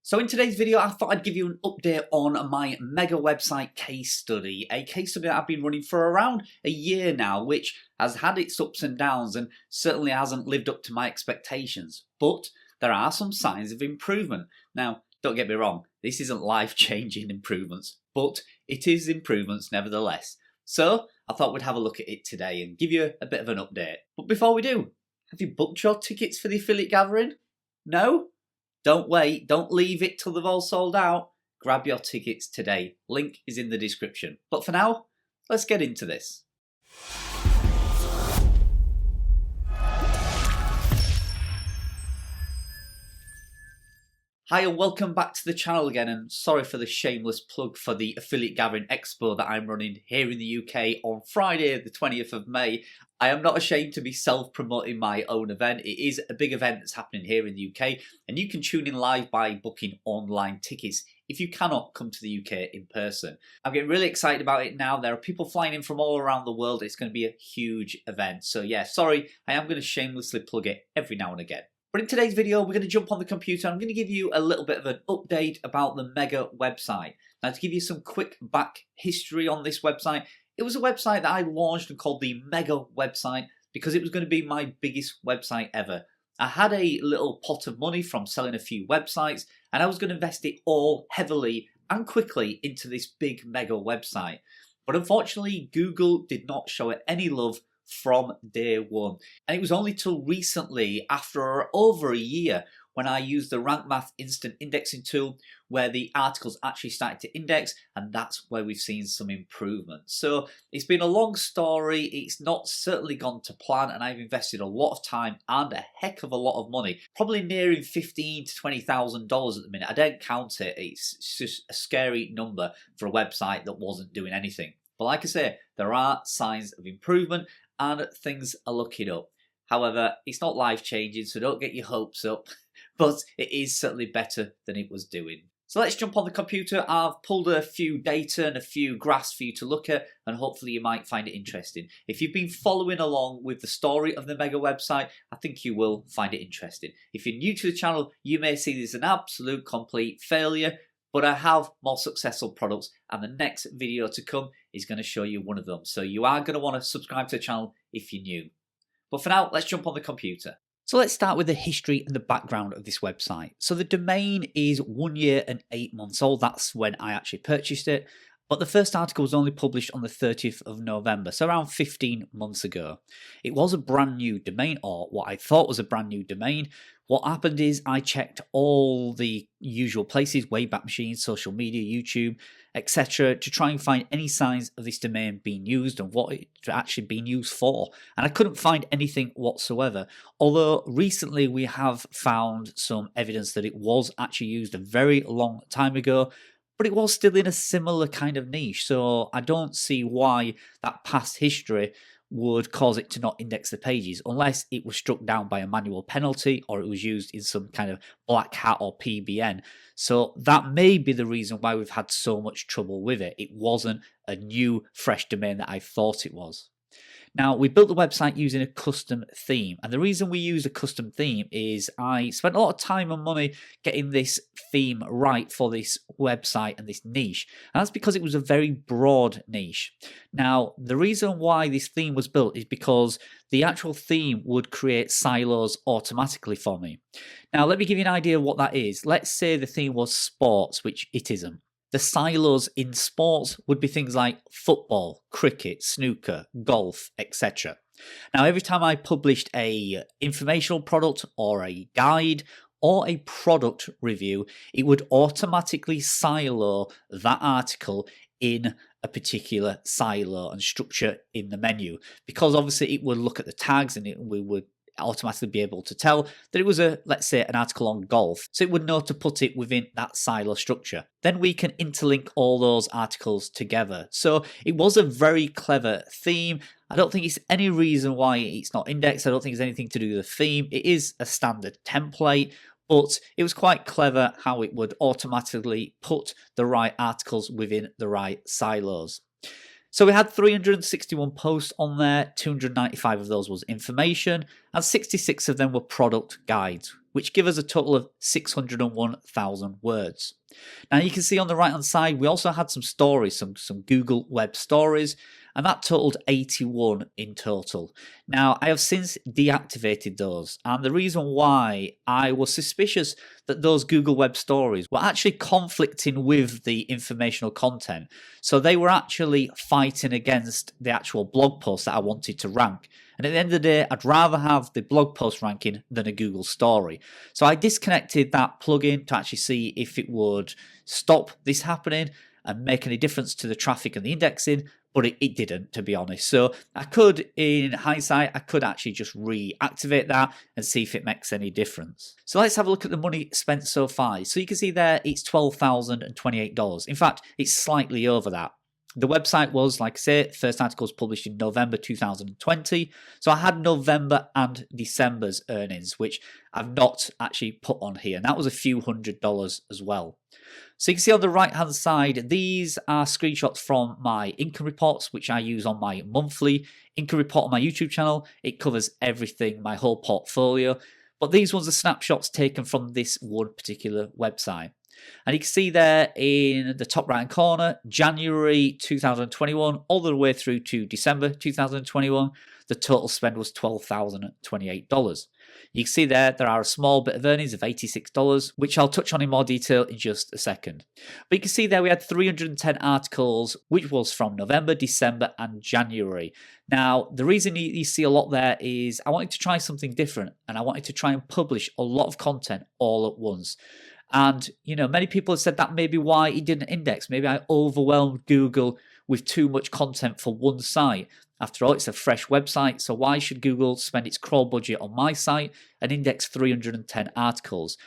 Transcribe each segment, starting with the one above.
So in today's video, I thought I'd give you an update on my mega website case study, a case study that I've been running for around a year now, which has had its ups and downs and certainly hasn't lived up to my expectations. But there are some signs of improvement. Now, don't get me wrong, this isn't life-changing improvements, but it is improvements nevertheless. So I thought we'd have a look at it today and give you a bit of an update. But before we do, have you booked your tickets for the affiliate gathering? No? Don't wait, don't leave it till they've all sold out. Grab your tickets today. Link is in the description. But for now, let's get into this. Hi and welcome back to the channel again, and sorry for the shameless plug for the Affiliate Gathering Expo that I'm running here in the UK on Friday the 20th of May. I am not ashamed to be self-promoting my own event. It is a big event that's happening here in the UK, and you can tune in live by booking online tickets if you cannot come to the UK in person. I'm getting really excited about it now. There are people flying in from all around the world. It's going to be a huge event. So yeah, sorry, I am going to shamelessly plug it every now and again. But in today's video, we're going to jump on the computer. I'm going to give you a little bit of an update about the Mega website. Now, to give you some quick back history on this website, it was a website that I launched and called the Mega website because it was going to be my biggest website ever. I had a little pot of money from selling a few websites, and I was going to invest it all heavily and quickly into this big Mega website. But unfortunately, Google did not show it any love from day one. And it was only till recently, after over a year, when I used the Rank Math instant indexing tool where the articles actually started to index, and that's where we've seen some improvement. So it's been a long story. It's not certainly gone to plan, and I've invested a lot of time and a heck of a lot of money, probably nearing $15,000 to $20,000 at the minute. I don't count it. It's just a scary number for a website that wasn't doing anything. But like I say, there are signs of improvement and things are looking up. However, it's not life-changing, so don't get your hopes up, but it is certainly better than it was doing. So let's jump on the computer. I've pulled a few data and a few graphs for you to look at, and hopefully you might find it interesting. If you've been following along with the story of the Mega website, I think you will find it interesting. If you're new to the channel, you may see this as an absolute complete failure, but I have more successful products, and the next video to come is going to show you one of them. So you are going to want to subscribe to the channel if you're new. But for now, let's jump on the computer. So let's start with the history and the background of this website. So the domain is 1 year and 8 months old. That's when I actually purchased it. But the first article was only published on the 30th of November, so around 15 months ago. It was a brand new domain, or what I thought was a brand new domain. What happened is I checked all the usual places, Wayback Machine, social media, YouTube, etc., to try and find any signs of this domain being used and what it's actually been used for. And I couldn't find anything whatsoever. Although recently we have found some evidence that it was actually used a very long time ago, but it was still in a similar kind of niche. So I don't see why that past history would cause it to not index the pages unless it was struck down by a manual penalty or it was used in some kind of black hat or PBN. So that may be the reason why we've had so much trouble with it. It wasn't a new, fresh domain that I thought it was. Now, we built the website using a custom theme, and the reason we use a custom theme is I spent a lot of time and money getting this theme right for this website and this niche, and that's because it was a very broad niche. Now, the reason why this theme was built is because the actual theme would create silos automatically for me. Now, let me give you an idea of what that is. Let's say the theme was sports, which it isn't. The silos in sports would be things like football, cricket, snooker, golf, etc. Now, every time I published a informational product or a guide or a product review, it would automatically silo that article in a particular silo and structure in the menu, because obviously it would look at the tags and we would automatically be able to tell that it was let's say an article on golf, so it would know to put it within that silo structure. Then we can interlink all those articles together. So it was a very clever theme. I don't think it's any reason why it's not indexed. I don't think it's anything to do with the theme. It is a standard template, but it was quite clever how it would automatically put the right articles within the right silos. So we had 361 posts on there, 295 of those was information, and 66 of them were product guides. which give us a total of 601,000 words. Now you can see on the right hand side, we also had some stories, some Google web stories, and that totaled 81 in total. Now I have since deactivated those, and the reason why, I was suspicious that those Google web stories were actually conflicting with the informational content. So they were actually fighting against the actual blog post that I wanted to rank. And at the end of the day, I'd rather have the blog post ranking than a Google story. So I disconnected that plugin to actually see if it would stop this happening and make any difference to the traffic and the indexing, but it didn't, to be honest. So I could, in hindsight, I could actually just reactivate that and see if it makes any difference. So let's have a look at the money spent so far. So you can see there it's $12,028. In fact, it's slightly over that. The website was, like I say, first article was published in November 2020. So I had November and December's earnings, which I've not actually put on here. And that was a few $100s as well. So you can see on the right hand side, these are screenshots from my income reports, which I use on my monthly income report on my YouTube channel. It covers everything, my whole portfolio. But these ones are snapshots taken from this one particular website. And you can see there in the top right hand corner, January 2021 all the way through to December 2021, the total spend was $12,028. You can see there are a small bit of earnings of $86, which I'll touch on in more detail in just a second. But you can see there we had 310 articles, which was from November, December, and January. Now, the reason you see a lot there is I wanted to try something different, and I wanted to try and publish a lot of content all at once. And, you know, many people have said that may be why it didn't index. Maybe I overwhelmed Google with too much content for one site. After all, it's a fresh website, so why should Google spend its crawl budget on my site and index 310 articles?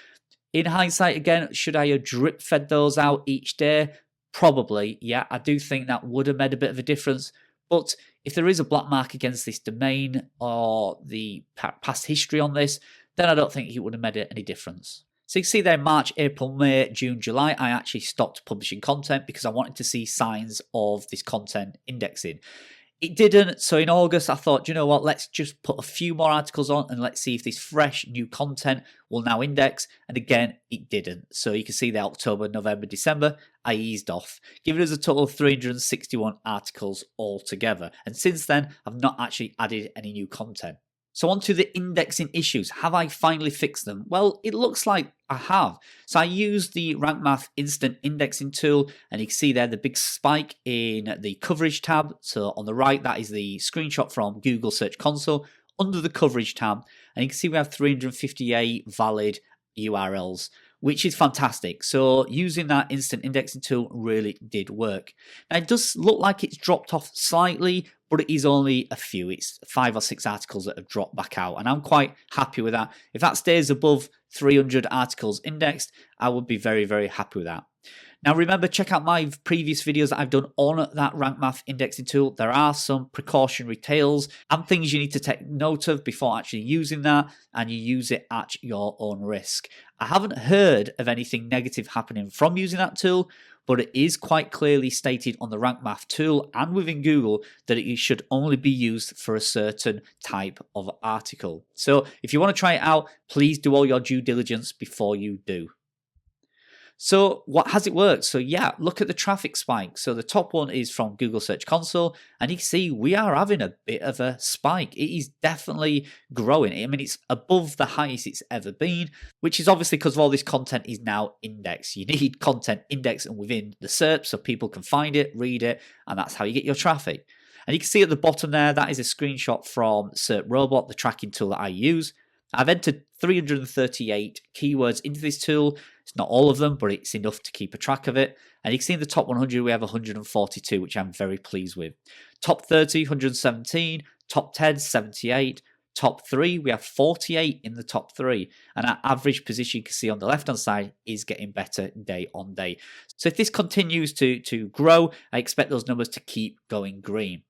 In hindsight, again, should I have drip fed those out each day? Probably, yeah. I do think that would have made a bit of a difference. But if there is a black mark against this domain or the past history on this, then I don't think it would have made any difference. So you can see there March, April, May, June, July, I actually stopped publishing content because I wanted to see signs of this content indexing. It didn't, so in August I thought, you know what, let's just put a few more articles on and let's see if this fresh new content will now index, and again, it didn't. So you can see there October, November, December, I eased off, giving us a total of 361 articles altogether, and since then, I've not actually added any new content. So on to the indexing issues. Have I finally fixed them? Well, it looks like I have. So I used the Rank Math instant indexing tool, and you can see there the big spike in the coverage tab. So on the right, that is the screenshot from Google Search Console under the coverage tab. And you can see we have 358 valid URLs, which is fantastic. So using that instant indexing tool really did work. Now it does look like it's dropped off slightly, but it is only a few. It's 5 or 6 articles that have dropped back out, and I'm quite happy with that. If that stays above 300 articles indexed, I would be very, very happy with that. Now remember, check out my previous videos that I've done on that Rank Math indexing tool. There are some precautionary tales and things you need to take note of before actually using that, and you use it at your own risk. I haven't heard of anything negative happening from using that tool, but it is quite clearly stated on the Rank Math tool and within Google that it should only be used for a certain type of article. So if you want to try it out, please do all your due diligence before you do. So what has it worked? So yeah, look at the traffic spike. So the top one is from Google Search Console, and you can see we are having a bit of a spike. It is definitely growing. I mean, it's above the highest it's ever been, which is obviously because of all this content is now indexed. You need content indexed and within the SERP so people can find it, read it, and that's how you get your traffic. And you can see at the bottom there, that is a screenshot from SERP Robot, the tracking tool that I use. I've entered 338 keywords into this tool. It's not all of them, but it's enough to keep a track of it. And you can see in the top 100, we have 142, which I'm very pleased with. Top 30, 117. Top 10, 78. Top 3, we have 48 in the top 3. And our average position, you can see on the left-hand side, is getting better day on day. So if this continues to grow, I expect those numbers to keep going green.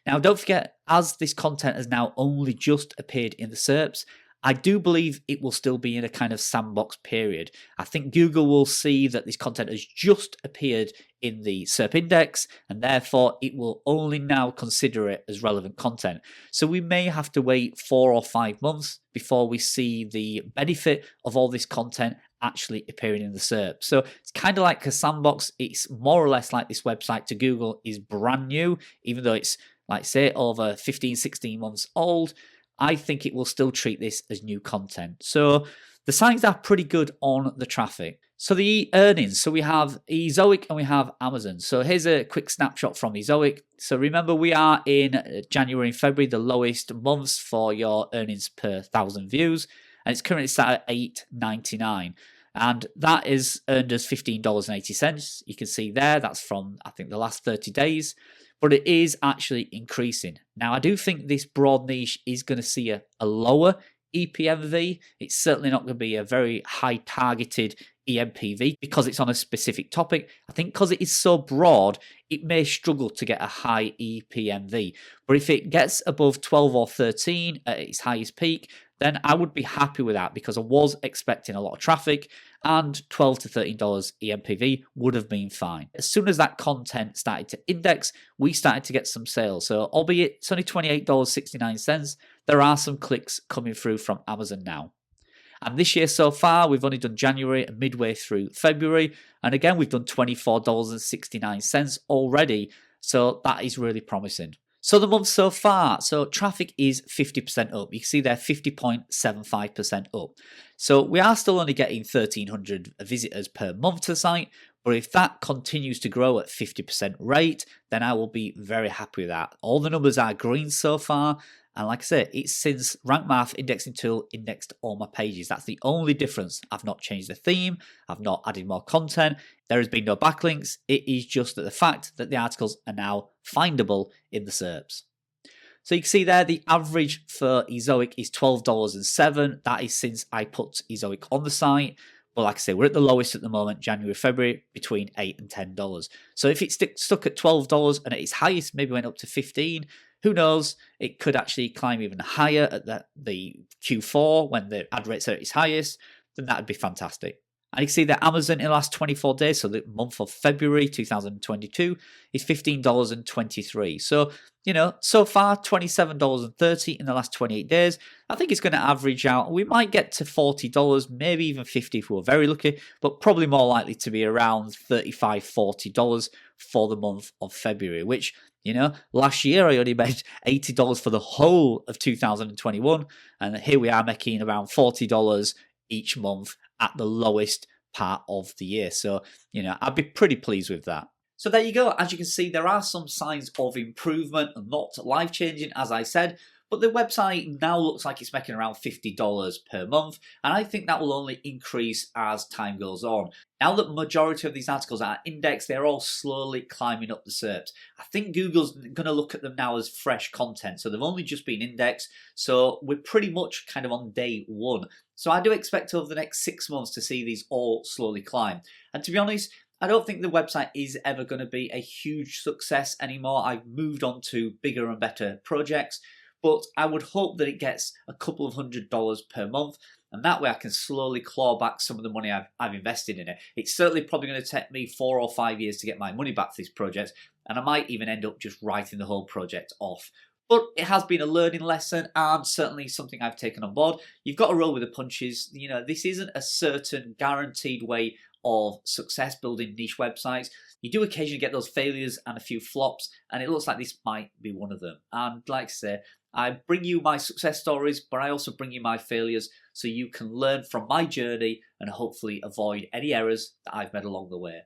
Now, don't forget, as this content has now only just appeared in the SERPs, I do believe it will still be in a kind of sandbox period. I think Google will see that this content has just appeared in the SERP index, and therefore it will only now consider it as relevant content. So we may have to wait 4 or 5 months before we see the benefit of all this content actually appearing in the SERP. So it's kind of like a sandbox. It's more or less like this website to Google is brand new, even though it's, like say, over 15, 16 months old. I think it will still treat this as new content. So the signs are pretty good on the traffic. So the earnings, so we have Ezoic and we have Amazon. So here's a quick snapshot from Ezoic. So remember, we are in January and February, the lowest months for your earnings per 1,000 views. And it's currently sat at $8.99. And that is earned us $15.80. You can see there, that's from, I think, the last 30 days. But it is actually increasing. Now, I do think this broad niche is going to see a lower EPMV. It's certainly not going to be a very high targeted EMPV because it's on a specific topic. I think because it is so broad, it may struggle to get a high EPMV. But if it gets above 12 or 13 at its highest peak, then I would be happy with that because I was expecting a lot of traffic, and $12 to $13 EMPV would have been fine. As soon as that content started to index, we started to get some sales. So albeit it's only $28.69, there are some clicks coming through from Amazon now. And this year so far, we've only done January and midway through February. And again, we've done $24.69 already. So that is really promising. So the month so far, so traffic is 50% up. You can see there 50.75% up. So we are still only getting 1,300 visitors per month to the site. But if that continues to grow at 50% rate, then I will be very happy with that. All the numbers are green so far. And like I said, it's since Rank Math indexing tool indexed all my pages. That's the only difference. I've not changed the theme. I've not added more content. There has been no backlinks. It is just that the fact that the articles are now findable in the SERPs. So you can see there the average for Ezoic is $12.07. That is since I put Ezoic on the site. But like I say, we're at the lowest at the moment, January, February, between $8 and $10. So if it's stuck at $12 and at its highest maybe went up to $15, who knows? It could actually climb even higher at the Q4 when the ad rates are at its highest. Then that would be fantastic. And you can see that Amazon in the last 24 days, so the month of February 2022, is $15.23. So, so far $27.30 in the last 28 days. I think it's going to average out. We might get to $40, maybe even $50 if we're very lucky, but probably more likely to be around $35, $40 for the month of February, which, last year I only made $80 for the whole of 2021. And here we are making around $40 each month at the lowest part of the year. So, I'd be pretty pleased with that. So there you go. As you can see, there are some signs of improvement, not life-changing, as I said, but the website now looks like it's making around $50 per month, and I think that will only increase as time goes on. Now that the majority of these articles are indexed, they're all slowly climbing up the SERPs. I think Google's going to look at them now as fresh content, so they've only just been indexed, so we're pretty much kind of on day one. So I do expect over the next 6 months to see these all slowly climb. And to be honest, I don't think the website is ever going to be a huge success anymore. I've moved on to bigger and better projects, but I would hope that it gets a couple of $100s per month, and that way I can slowly claw back some of the money I've invested in it. It's certainly probably going to take me 4 or 5 years to get my money back for this project, and I might even end up just writing the whole project off. But it has been a learning lesson and certainly something I've taken on board. You've got to roll with the punches. This isn't a certain guaranteed way of success building niche websites. You do occasionally get those failures and a few flops, and it looks like this might be one of them. And like I say, I bring you my success stories, but I also bring you my failures so you can learn from my journey and hopefully avoid any errors that I've made along the way.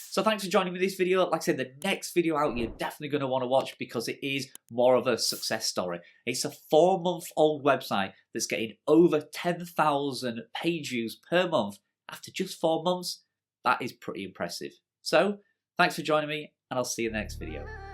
So thanks for joining me in this video. Like I said, the next video out you're definitely going to want to watch because it is more of a success story. It's a 4-month-old website that's getting over 10,000 page views per month after just 4 months. That is pretty impressive. So thanks for joining me, and I'll see you in the next video.